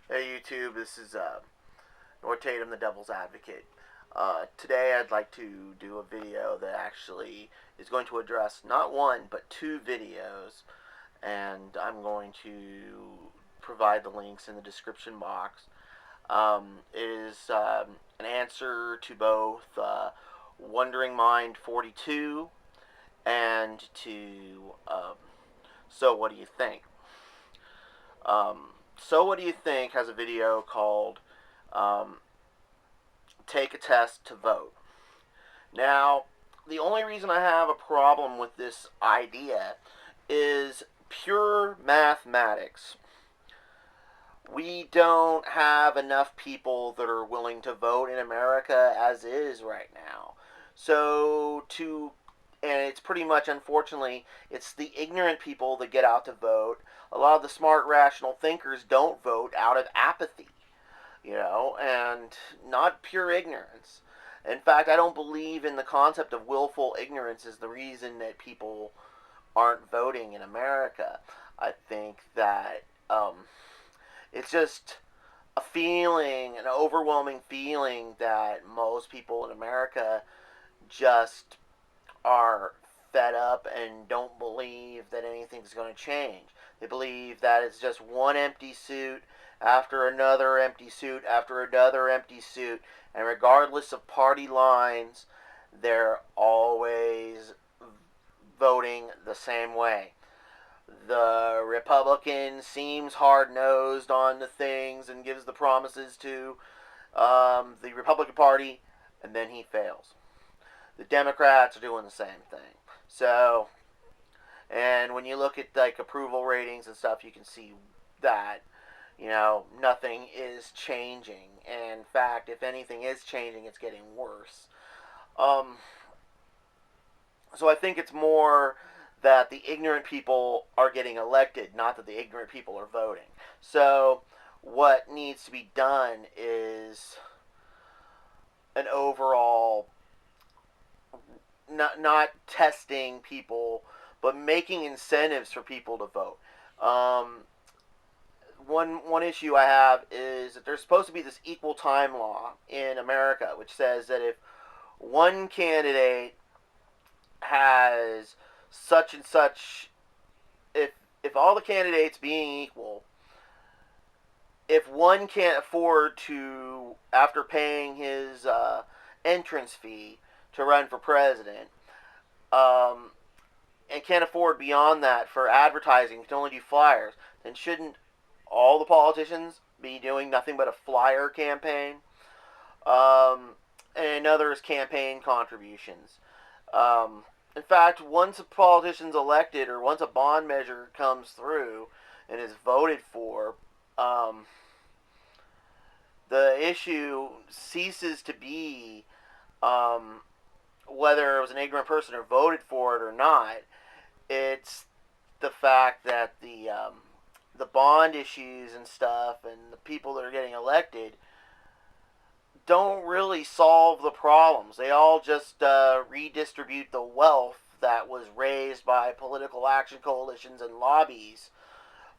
Hey YouTube, this is North Tatum, the Devil's Advocate. Today I'd like to do a video that actually is going to address not one, but two videos, and I'm going to provide the links in the description box. It is an answer to both Wondering Mind 42 and to So What Do You Think? So What Do You Think has a video called um, Take a Test to Vote. Now, the only reason I have a problem with this idea is pure mathematics. We don't have enough people that are willing to vote in America as is right now. And it's pretty much, unfortunately, it's the ignorant people that get out to vote. A lot of the smart, rational thinkers don't vote out of apathy, and not pure ignorance. In fact, I don't believe in the concept of willful ignorance as the reason that people aren't voting in America. I think that it's just a feeling, an overwhelming feeling that most people in America just are fed up and don't believe that anything's going to change. They believe that it's just one empty suit after another empty suit after another empty suit, and regardless of party lines, they're always voting the same way. The Republican seems hard-nosed on the things and gives the promises to the Republican Party, and then he fails. The Democrats are doing the same thing. So, and when you look at like approval ratings and stuff, you can see that nothing is changing. And in fact, if anything is changing, it's getting worse. Um, so I think it's more that the ignorant people are getting elected, not that the ignorant people are voting. So what needs to be done is an overall not testing people, but making incentives for people to vote. One issue I have is that there's supposed to be this equal time law in America, which says that if one candidate has such and such, if all the candidates being equal, if one can't afford to, after paying his entrance fee to run for president, um, and can't afford beyond that for advertising, can only do flyers, then shouldn't all the politicians be doing nothing but a flyer campaign? And another is campaign contributions. In fact, once a politician's elected or once a bond measure comes through and is voted for, the issue ceases to be whether it was an ignorant person or voted for it or not. It's the fact that the bond issues and stuff and the people that are getting elected don't really solve the problems. They all just redistribute the wealth that was raised by political action coalitions and lobbies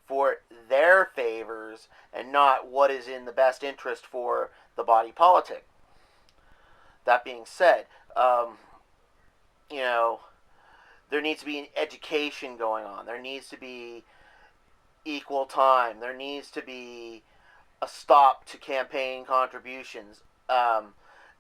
for their favors and not what is in the best interest for the body politic. That being said, you know, there needs to be an education going on. There needs to be equal time. There needs to be a stop to campaign contributions.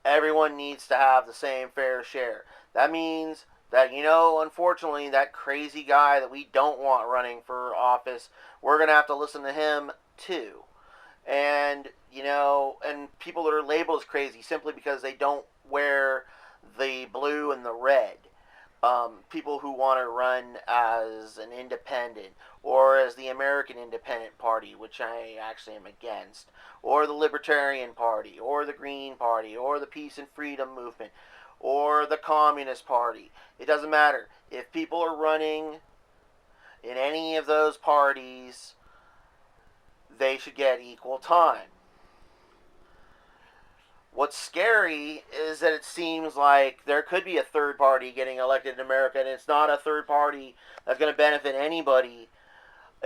Everyone needs to have the same fair share. That means that, unfortunately, that crazy guy that we don't want running for office, we're going to have to listen to him too. And, and people that are labeled as crazy simply because they don't wear the blue and the red. People who want to run as an independent or as the American Independent Party, which I actually am against, or the Libertarian Party, or the Green Party, or the Peace and Freedom Movement, or the Communist Party. It doesn't matter. If people are running in any of those parties, they should get equal time. What's scary is that it seems like there could be a third party getting elected in America, and it's not a third party that's going to benefit anybody.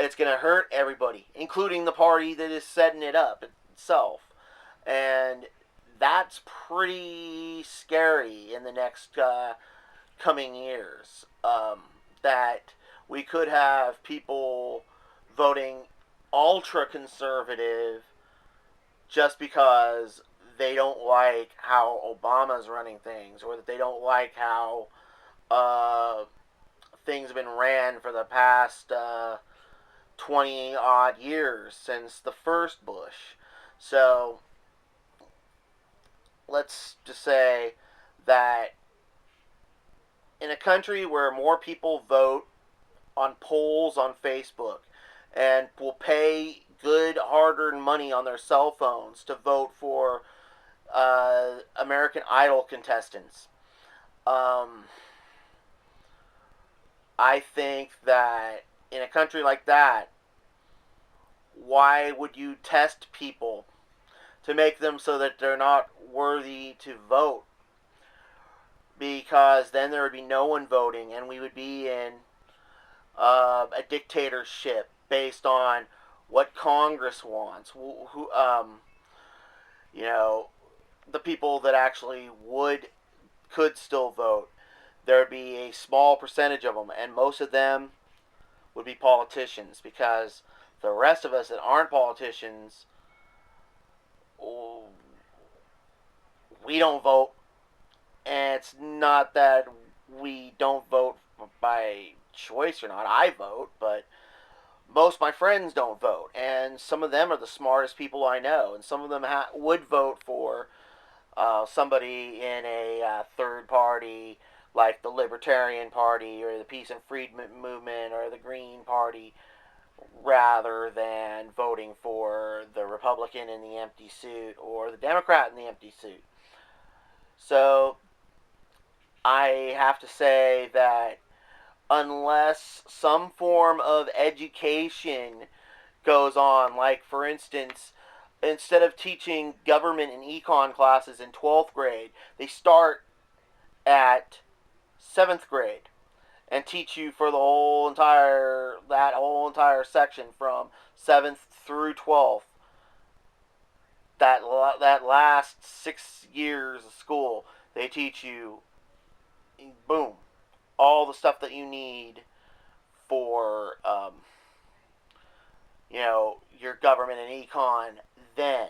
It's going to hurt everybody, including the party that is setting it up itself. And that's pretty scary in the next coming years. That we could have people voting ultra conservative just because they don't like how Obama's running things, or that they don't like how uh, things have been ran for the past 20 odd years since the first Bush. So let's just say that in a country where more people vote on polls on Facebook and will pay good hard-earned money on their cell phones to vote for American Idol contestants, um, I think that in a country like that, why would you test people to make them so that they're not worthy to vote? Because then there would be no one voting, and we would be in a dictatorship based on what Congress wants. You know, the people that actually could still vote. There would be a small percentage of them, and most of them would be politicians, because the rest of us that aren't politicians, we don't vote. And it's not that we don't vote by choice or not. I vote, but most of my friends don't vote, and some of them are the smartest people I know, and some of them would vote for somebody in a third party like the Libertarian Party or the Peace and Freedom Movement or the Green Party, rather than voting for the Republican in the empty suit or the Democrat in the empty suit. So I have to say that unless some form of education goes on, like for instance, instead of teaching government and econ classes in 12th grade, they start at 7th grade and teach you for the whole entire section from 7th through 12th. That last 6 years of school, they teach you, boom, all the stuff that you need for your government and econ then,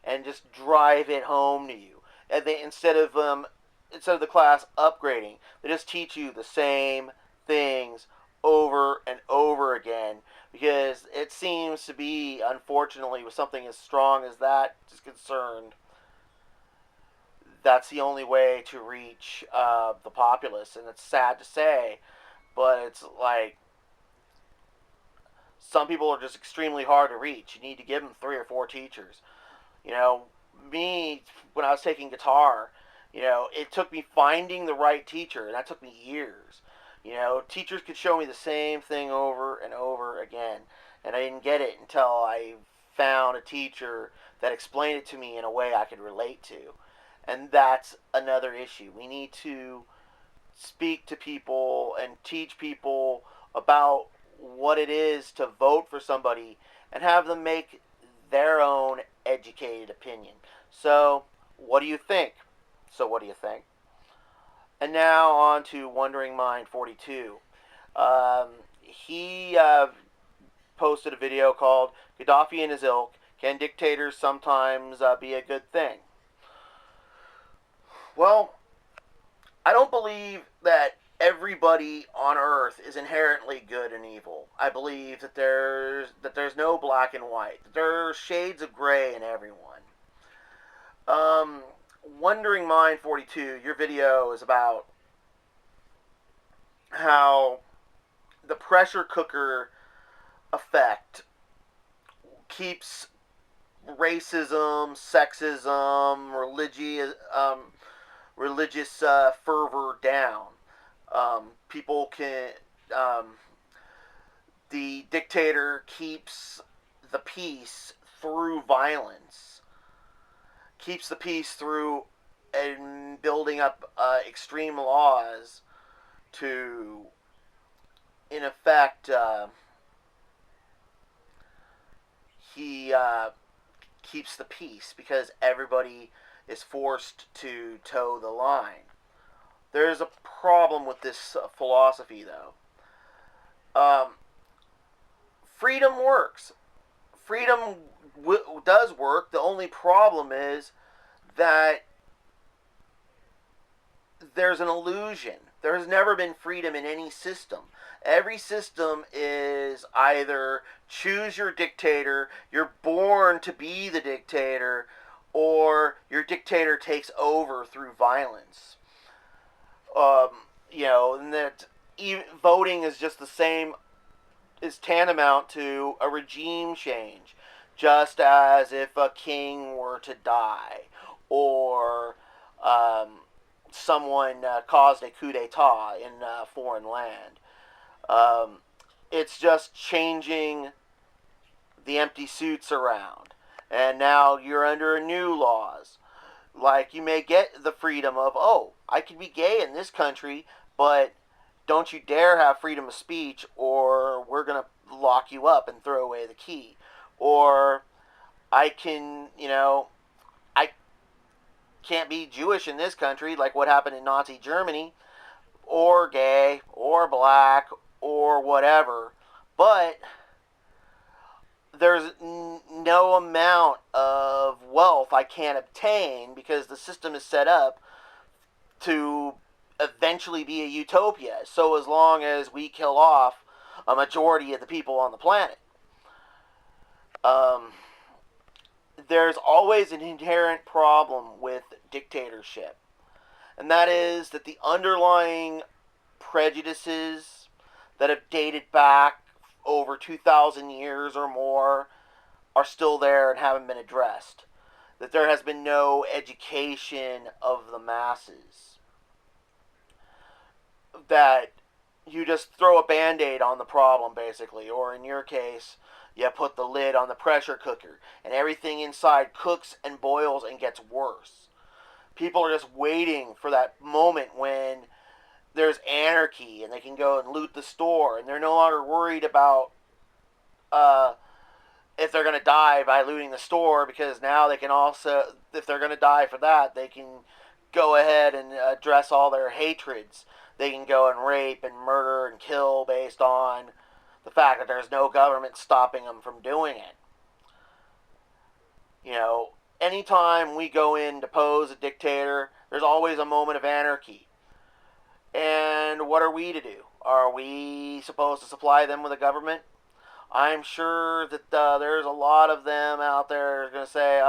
and just drive it home to you. And they instead of the class upgrading, they just teach you the same things over and over again, because it seems to be, unfortunately, with something as strong as that is concerned, that's the only way to reach the populace. And it's sad to say, but it's like some people are just extremely hard to reach. You need to give them 3 or 4 teachers. Me, when I was taking guitar, it took me finding the right teacher, and that took me years. Teachers could show me the same thing over and over again, and I didn't get it until I found a teacher that explained it to me in a way I could relate to. And that's another issue. We need to speak to people and teach people about what it is to vote for somebody and have them make their own educated opinion. So, what do you think? And now on to Wondering Mind 42. He posted a video called Gaddafi and His Ilk, Can Dictators Sometimes Be a Good Thing? Well, I don't believe that everybody on Earth is inherently good and evil. I believe that there's no black and white. That there are shades of gray in everyone. Wondering Mind 42, your video is about how the pressure cooker effect keeps racism, sexism, religious fervor down. People can. The dictator keeps the peace through violence, keeps the peace through and building up extreme laws to, in effect, he keeps the peace because everybody is forced to toe the line. There's a problem with this philosophy, though. Um, Freedom works. Freedom does work. The only problem is that there's an illusion. There has never been freedom in any system. Every system is either choose your dictator, you're born to be the dictator, or your dictator takes over through violence. Um, and that voting is just the same, is tantamount to a regime change, just as if a king were to die, or someone caused a coup d'etat in a foreign land. Um, it's just changing the empty suits around. And now you're under new laws. Like, you may get the freedom of, oh, I can be gay in this country, but don't you dare have freedom of speech, or we're going to lock you up and throw away the key. Or I can, I can't be Jewish in this country, like what happened in Nazi Germany, or gay, or black, or whatever. But there's no amount of wealth I can't obtain because the system is set up to eventually be a utopia. So as long as we kill off a majority of the people on the planet. There's always an inherent problem with dictatorship. And that is that the underlying prejudices that have dated back over 2,000 years or more are still there and haven't been addressed. That there has been no education of the masses. That you just throw a Band-Aid on the problem, basically. Or in your case, you put the lid on the pressure cooker, and everything inside cooks and boils and gets worse. People are just waiting for that moment when there's anarchy and they can go and loot the store, and they're no longer worried about if they're going to die by looting the store, because now they can also, if they're going to die for that, they can go ahead and address all their hatreds. They can go and rape and murder and kill based on the fact that there's no government stopping them from doing it. Anytime we go in to pose a dictator, there's always a moment of anarchy. And what are we to do? Are we supposed to supply them with a government? I'm sure that there's a lot of them out there going to say,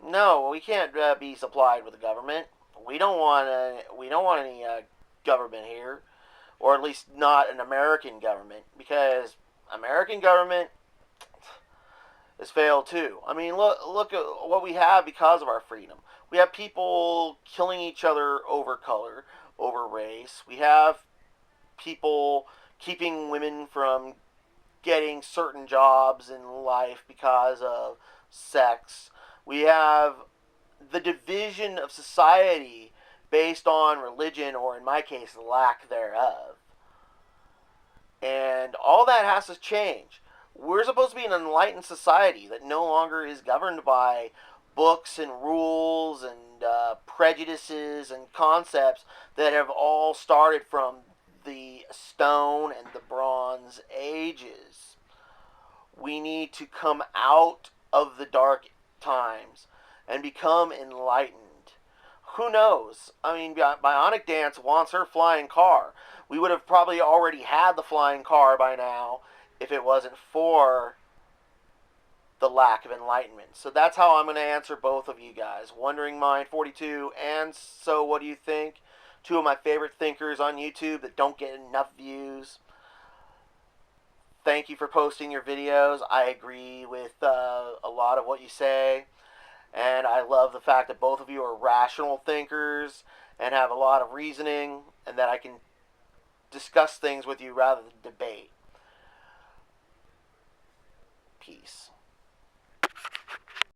no, we can't be supplied with a government. We don't want any government here, or at least not an American government, because American government has failed too. I mean, look at what we have because of our freedom. We have people killing each other over color, over race. We have people keeping women from getting certain jobs in life because of sex. We have the division of society based on religion, or in my case, the lack thereof. And all that has to change. We're supposed to be an enlightened society that no longer is governed by books and rules and prejudices and concepts that have all started from the Stone and the Bronze Ages. We need to come out of the dark times and become enlightened. Who knows? I mean, Bionic Dance wants her flying car. We would have probably already had the flying car by now if it wasn't for the lack of enlightenment. So that's how I'm going to answer both of you guys. Wondering Mind 42 and So What Do You Think? Two of my favorite thinkers on YouTube that don't get enough views. Thank you for posting your videos. I agree with a lot of what you say. And I love the fact that both of you are rational thinkers and have a lot of reasoning, and that I can discuss things with you rather than debate. Peace.